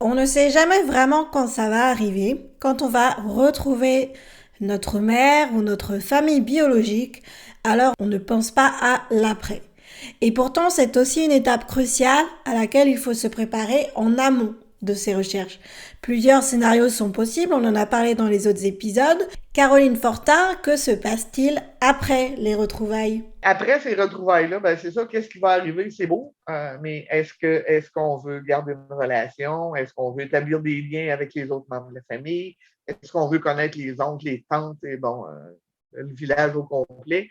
On ne sait jamais vraiment quand ça va arriver, quand on va retrouver notre mère ou notre famille biologique, alors on ne pense pas à l'après. Et pourtant, c'est aussi une étape cruciale à laquelle il faut se préparer en amont de ces recherches. Plusieurs scénarios sont possibles, on en a parlé dans les autres épisodes. Caroline Fortin, que se passe-t-il après les retrouvailles? Après ces retrouvailles-là, ben, c'est ça, qu'est-ce qui va arriver? C'est beau, mais est-ce qu'on veut garder une relation? Est-ce qu'on veut établir des liens avec les autres membres de la famille? Est-ce qu'on veut connaître les oncles, les tantes et le village au complet?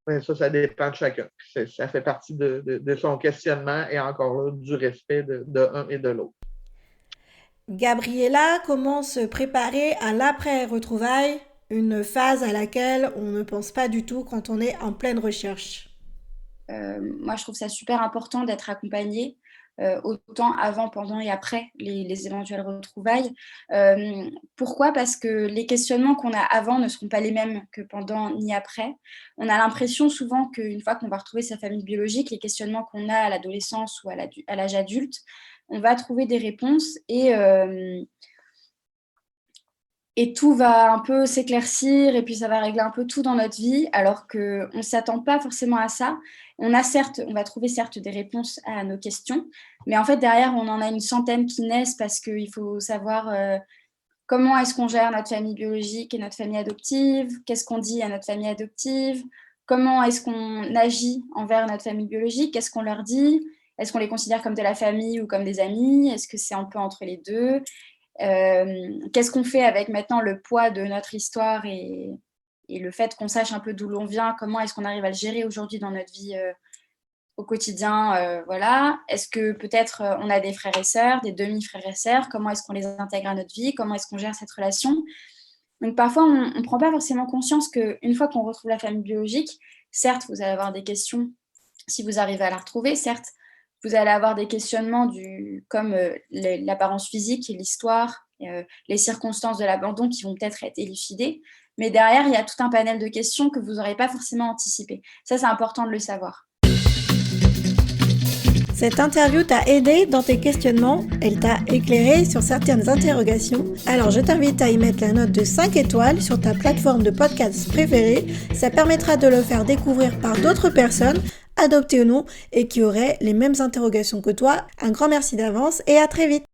Ben, ça dépend de chacun. Ça fait partie de son questionnement et encore là, du respect de un et de l'autre. Gabriella, comment se préparer à l'après-retrouvailles, une phase à laquelle on ne pense pas du tout quand on est en pleine recherche? Moi, je trouve ça super important d'être accompagné, autant avant, pendant et après les éventuelles retrouvailles. Pourquoi? Parce que les questionnements qu'on a avant ne seront pas les mêmes que pendant ni après. On a l'impression souvent qu'une fois qu'on va retrouver sa famille biologique, les questionnements qu'on a à l'adolescence ou à l'âge adulte, on va trouver des réponses et tout va un peu s'éclaircir et puis ça va régler un peu tout dans notre vie, alors qu'on ne s'attend pas forcément à ça. On va trouver certes des réponses à nos questions, mais en fait derrière on en a une centaine qui naissent parce qu'il faut savoir comment est-ce qu'on gère notre famille biologique et notre famille adoptive, qu'est-ce qu'on dit à notre famille adoptive, comment est-ce qu'on agit envers notre famille biologique, qu'est-ce qu'on leur dit, est-ce qu'on les considère comme de la famille ou comme des amis, est-ce que c'est un peu entre les deux. Qu'est-ce qu'on fait avec maintenant le poids de notre histoire et le fait qu'on sache un peu d'où l'on vient, comment est-ce qu'on arrive à le gérer aujourd'hui dans notre vie au quotidien, voilà. Est-ce que peut-être on a des frères et sœurs, des demi-frères et sœurs, comment est-ce qu'on les intègre à notre vie, comment est-ce qu'on gère cette relation. Donc parfois on ne prend pas forcément conscience qu'une fois qu'on retrouve la famille biologique, certes vous allez avoir des questions si vous arrivez à la retrouver, certes vous allez avoir des questionnements comme l'apparence physique et l'histoire, les circonstances de l'abandon qui vont peut-être être élucidées. Mais derrière, il y a tout un panel de questions que vous n'aurez pas forcément anticipées. Ça, c'est important de le savoir. Cette interview t'a aidé dans tes questionnements, elle t'a éclairé sur certaines interrogations. Alors je t'invite à y mettre la note de 5 étoiles sur ta plateforme de podcast préférée. Ça permettra de le faire découvrir par d'autres personnes, adoptées ou non, et qui auraient les mêmes interrogations que toi. Un grand merci d'avance et à très vite.